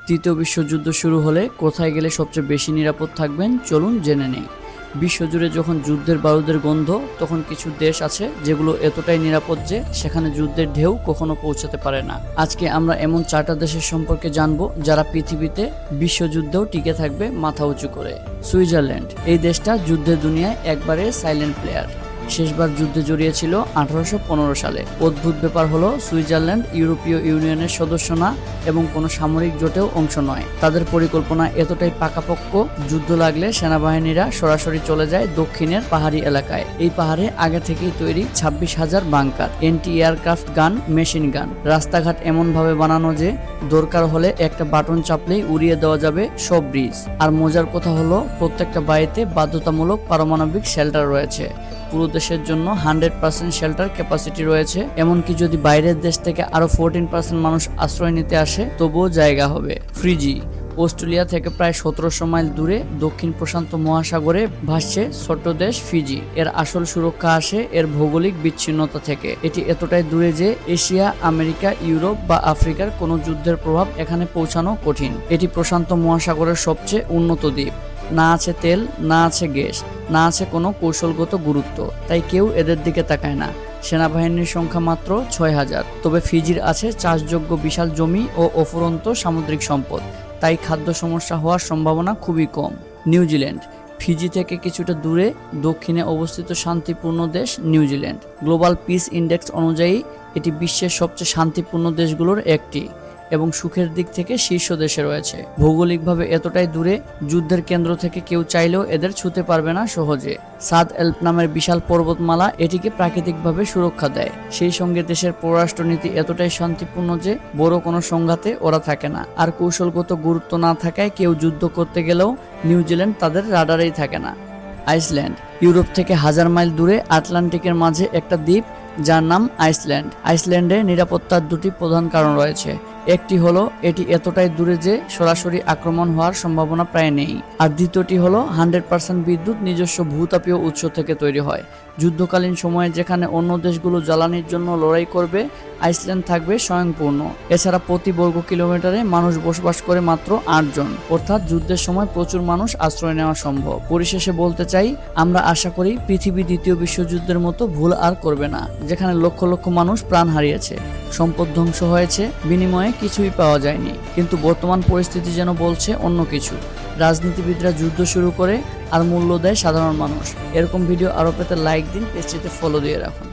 তৃতীয় বিশ্বযুদ্ধ শুরু হলে কোথায় গেলে সবচেয়ে বেশি নিরাপদ থাকবেন চলুন জেনে নেই। বিশ্বজুড়ে যখন যুদ্ধের বারুদের গন্ধ, তখন কিছু দেশ আছে যেগুলো এতটাই নিরাপদ যে সেখানে যুদ্ধের ঢেউ কখনো পৌঁছাতে পারে না। আজকে আমরা এমন 4টা দেশের সম্পর্কে জানবো যারা পৃথিবীতে বিশ্বযুদ্ধেও টিকে থাকবে মাথা উঁচু করে। সুইজারল্যান্ড, এই দেশটা যুদ্ধের দুনিয়ায় একবারে সাইলেন্ট প্লেয়ার। শেষবার যুদ্ধে জড়িয়েছিল 1815 সালে। অদ্ভুত ব্যাপার হলো সুইজারল্যান্ড ইউরোপীয় ইউনিয়নের সদস্য না এবং কোনো সামরিক জোটেও অংশ নয়। তাদের পরিকল্পনা এতটাই পাকাপোক্ত, যুদ্ধ লাগলে সেনাবাহিনীরা সরাসরি চলে যায় দক্ষিণের পাহাড়ি এলাকায়। এই পাহাড়ে আগে থেকেই তৈরি 26,000 বাংকার, এন্টি এয়ারক্রাফট গান, মেশিন গান। রাস্তাঘাট এমনভাবে বানানো যে দরকার হলে একটা বাটন চাপলেই উড়িয়ে দেওয়া যাবে সব ব্রিজ। আর মজার কথা হলো প্রত্যেকটা বাড়িতে বাধ্যতামূলক পারমাণবিক শেল্টার রয়েছে। পুরো দেশের জন্য 100% শেল্টার ক্যাপাসিটি রয়েছে। এমনকি যদি বাইরের দেশ থেকে আরো 14% মানুষ আশ্রয় নিতে আসে তবুও জায়গা হবে। ফিজি, অস্ট্রেলিয়া থেকে প্রায় 1700 মাইল দূরে দক্ষিণ প্রশান্ত মহাসাগরে ভাসছে ছোট্ট দেশ ফিজি। এর আসল সুরক্ষা আসে এর ভৌগোলিক বিচ্ছিন্নতা থেকে। এটি এতটাই দূরে যে এশিয়া, আমেরিকা, ইউরোপ বা আফ্রিকার কোনো যুদ্ধের প্রভাব এখানে পৌঁছানো কঠিন। এটি প্রশান্ত মহাসাগরের সবচেয়ে উন্নত দ্বীপ। না আছে তেল, না আছে গ্যাস, না আছে কোনো কৌশলগত গুরুত্ব, তাই কেউ এদের দিকে তাকায় না। সেনাবাহিনীর সংখ্যা মাত্র 6000। তবে ফিজির আছে চাষযোগ্য বিশাল জমি ও অফুরন্ত সামুদ্রিক সম্পদ, তাই খাদ্য সমস্যা হওয়ার সম্ভাবনা খুবই কম। নিউজিল্যান্ড, ফিজি থেকে কিছুটা দূরে দক্ষিণে অবস্থিত শান্তিপূর্ণ দেশ নিউজিল্যান্ড। গ্লোবাল পিস ইন্ডেক্স অনুযায়ী এটি বিশ্বের সবচেয়ে শান্তিপূর্ণ দেশগুলোর একটি এবং সুখের দিক থেকে শীর্ষ দেশে রয়েছে। ভৌগোলিকভাবে এতটাই দূরে, যুদ্ধের কেন্দ্র থেকে কেউ চাইলেও এদের ছুঁতে পারবে না সহজে। সাদ এল্প নামের বিশাল পর্বতমালা এটিকে প্রাকৃতিকভাবে সুরক্ষা দেয়। সেই সঙ্গে দেশের পররাষ্ট্রনীতি এতটাই শান্তিপূর্ণ যে বড় কোনো সংঘাতে ওরা থাকে না। আর কৌশলগত গুরুত্ব না থাকায় কেউ যুদ্ধ করতে গেলেও নিউজিল্যান্ড তাদের রাডারেই থাকে না। আইসল্যান্ড, ইউরোপ থেকে 1000 মাইল দূরে আটলান্টিকের মাঝে একটা দ্বীপ যার নাম আইসল্যান্ড। আইসল্যান্ডে নিরাপত্তার দুটি প্রধান কারণ রয়েছে। একটি হলো এটি এতটাই দূরে যে সরাসরি আক্রমণ হওয়ার সম্ভাবনা প্রায় নেই। আর দ্বিতীয়টি হলো 100% বিদ্যুৎ নিজস্ব ভূতাপীয় উৎস থেকে তৈরি হয়। যুদ্ধকালীন সময়ে যেখানে অন্য দেশগুলো জ্বালানির জন্য লড়াই করবে, আইসল্যান্ড থাকবে স্বয়ংপূর্ণ। এছাড়া প্রতি বর্গ কিলোমিটারে মানুষ বসবাস করে মাত্র 8 জন, অর্থাৎ যুদ্ধের সময় প্রচুর মানুষ আশ্রয় নেওয়া সম্ভব। পরিশেষে বলতে চাই, আমরা আশা করি পৃথিবী দ্বিতীয় বিশ্বযুদ্ধের মতো ভুল আর করবে না, যেখানে লক্ষ লক্ষ মানুষ প্রাণ হারিয়েছে, সম্পদ ধ্বংস হয়েছে, বিনিময়ে কিছুই পাওয়া যায়নি। কিন্তু বর্তমান পরিস্থিতি যেন বলছে অন্য কিছু। রাজনীতিবিদরা যুদ্ধ শুরু করে আর মূল্য দেয় সাধারণ মানুষ। এরকম ভিডিও আরও পেতে লাইক দিন, পেজটিতে ফলো দিয়ে রাখুন।